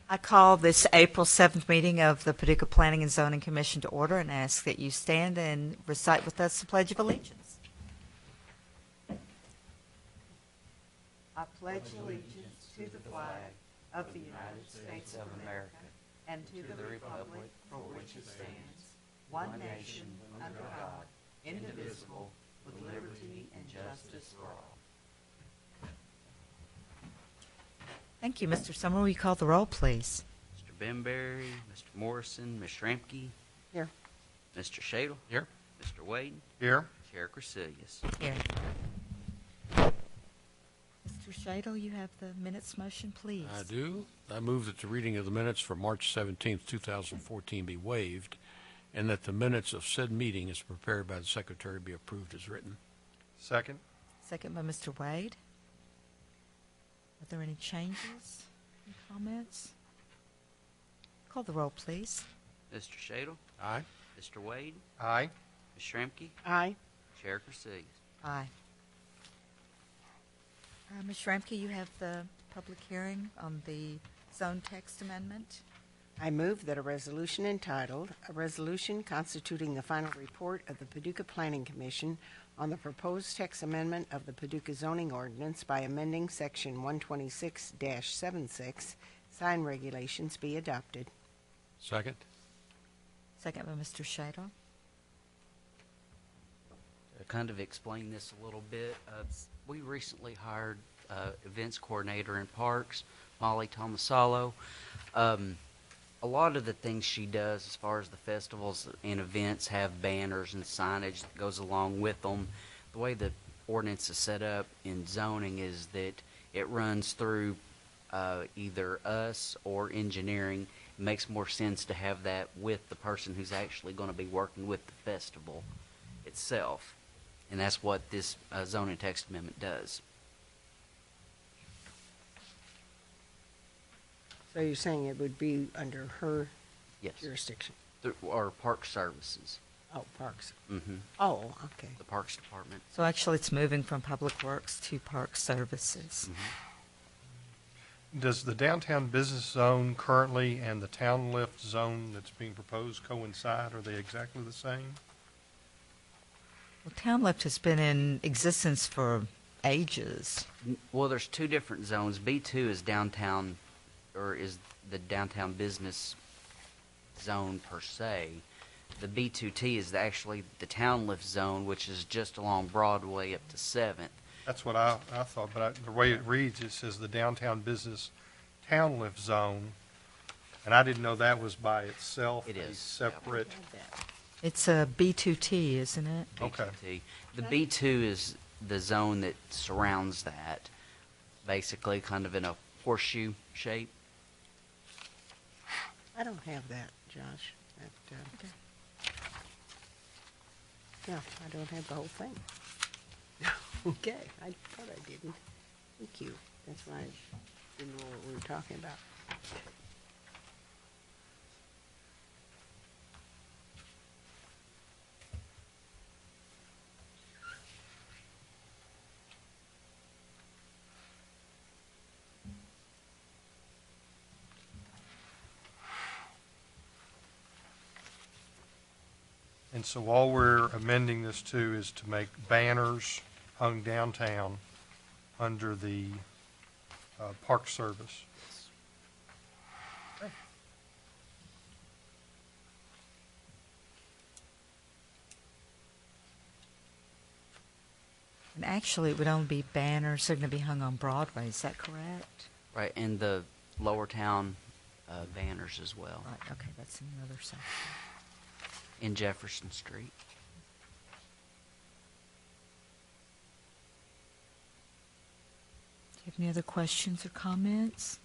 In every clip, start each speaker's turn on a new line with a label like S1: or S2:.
S1: I call this April 7th meeting of the Paducah Planning and Zoning Commission to order and ask that you stand and recite with us the Pledge of Allegiance. I pledge allegiance to the flag of the United States of America and to the republic for which it stands, one nation, under God, indivisible, with liberty and justice for all. Thank you. Mr. Summer, will you call the roll, please?
S2: Mr. Benberry, Mr. Morrison, Ms. Schramke.
S3: Here.
S2: Mr. Shadle.
S4: Here.
S2: Mr. Wade.
S4: Here.
S2: Chair Crecilius.
S1: Here. Mr. Shadle, you have the minutes motion, please.
S4: I do. I move that the reading of the minutes for March 17th, 2014 be waived, and that the minutes of said meeting as prepared by the Secretary be approved as written.
S5: Second.
S1: Second by Mr. Wade. Are there any changes, any comments? Call the roll, please.
S2: Mr. Shadle.
S4: Aye.
S2: Mr. Wade.
S5: Aye.
S2: Ms. Schramke.
S3: Aye.
S2: Chair Crecilius.
S1: Aye. Ms. Schramke, you have the public hearing on the zone text amendment.
S3: I move that a resolution entitled, "A Resolution Constituting the Final Report of the Paducah Planning Commission on the Proposed Text Amendment of the Paducah Zoning Ordinance by amending Section 126-76 Sign Regulations," be adopted.
S4: Second.
S1: Second by Mr. Shadle.
S2: To kind of explain this a little bit, we recently hired events coordinator in parks, Molly Tomasalo. A lot of the things she does as far as the festivals and events have banners and signage that goes along with them. The way the ordinance is set up in zoning is that it runs through either us or engineering. It makes more sense to have that with the person who's actually going to be working with the festival itself. And that's what this zoning text amendment does.
S3: So you're saying it would be under her
S2: Yes.
S3: jurisdiction?
S2: Or park services.
S3: Oh, parks.
S2: Mm-hmm.
S3: Oh, okay.
S2: The Parks Department.
S1: So actually it's moving from Public Works to Park Services.
S2: Mm-hmm.
S5: Does the downtown business zone currently and the town lift zone that's being proposed coincide? Are they exactly the same?
S1: Well, Town Lift has been in existence for ages.
S2: Well, there's two different zones. B2 is downtown, or is the downtown business zone per se. The B2T is actually the town lift zone, which is just along Broadway up to 7th.
S5: That's what I thought, but the way it reads, it says the downtown business town lift zone, and I didn't know that was by itself.
S2: It
S5: a
S2: is.
S5: separate.
S1: It's a B2T, isn't it?
S5: Okay.
S2: B2T. The B2 is the zone that surrounds that, basically kind of in a horseshoe shape.
S3: I don't have that, Josh.
S1: Okay.
S3: Yeah, I don't have the whole thing. Okay, I thought I didn't. Thank you. That's why I didn't know what we were talking about.
S5: And so all we're amending this to is to make banners hung downtown under the Park Service. Okay.
S1: And actually, it would only be banners that are going to be hung on Broadway. Is that correct?
S2: Right, and the lower town banners as well,
S1: Right. Okay, that's in the other section.
S2: in Jefferson Street.
S1: Do you have any other questions or comments?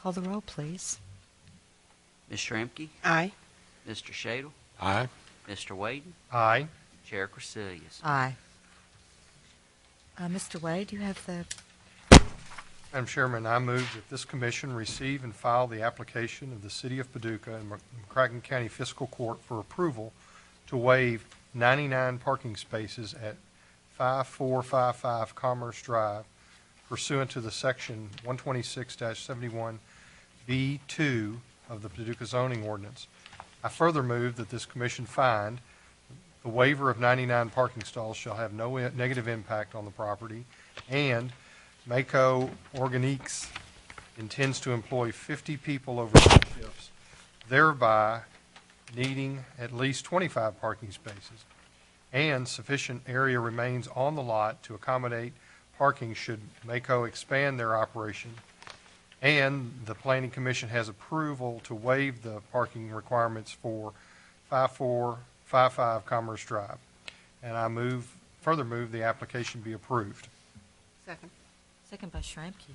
S1: Call the roll, please.
S2: Ms. Schramke,
S3: Aye.
S2: Mr. Shadle,
S4: Aye.
S2: Mr. Wade,
S5: Aye.
S2: Chair Crecilius.
S1: Aye. Mr. Wade, you have the...
S5: Madam Chairman, I move that this commission receive and file the application of the City of Paducah and McCracken County Fiscal Court for approval to waive 99 parking spaces at 5455 Commerce Drive pursuant to the section 126-71B2 of the Paducah zoning ordinance. I further move that this commission find the waiver of 99 parking stalls shall have no negative impact on the property, and Mako Organics intends to employ 50 people over 2 shifts, thereby needing at least 25 parking spaces, and sufficient area remains on the lot to accommodate parking should Mako expand their operation, and the Planning Commission has approval to waive the parking requirements for 5455 Commerce Drive. And I further move the application be approved.
S3: Second.
S6: Second by Schramke.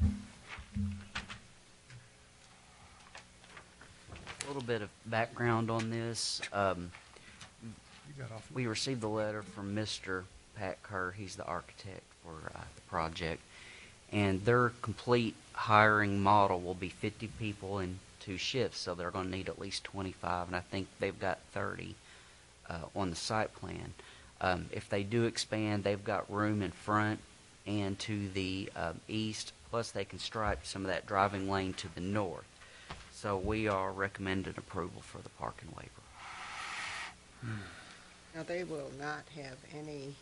S2: A little bit of background on this.
S5: You got off.
S2: We received the letter from Mr. Pat Kerr. He's the architect for the project. And their complete hiring model will be 50 people in 2 shifts, so they're going to need at least 25, and I think they've got 30 on the site plan. If they do expand, they've got room in front and to the east, plus they can stripe some of that driving lane to the north. So we are recommending approval for the parking waiver.
S3: Now, they will not have any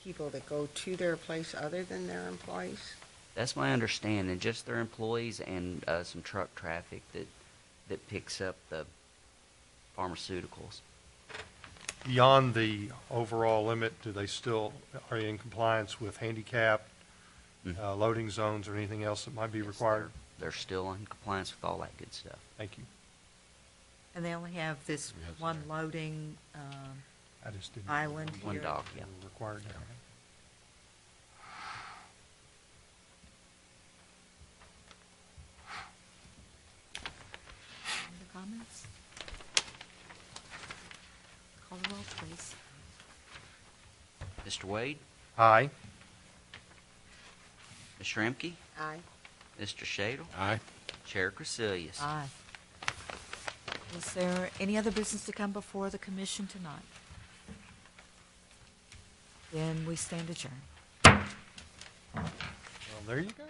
S3: people that go to their place other than their employees?
S2: That's my understanding, just their employees and some truck traffic that picks up the pharmaceuticals.
S5: Beyond the overall limit, are you in compliance with handicap, loading zones, or anything else that might be required?
S2: They're still in compliance with all that good stuff.
S5: Thank you.
S6: And they only have this one loading
S5: I just didn't.
S6: island
S2: One
S6: here.
S2: dock, yeah.
S5: Required now.
S6: Any other comments? Call the roll, please.
S2: Mr. Wade?
S5: Aye.
S2: Ms. Shramke?
S3: Aye.
S2: Mr. Shadle?
S4: Aye.
S2: Chair Crecilius?
S6: Aye. Is there any other business to come before the commission tonight? Then we stand adjourned.
S5: Well, there you go.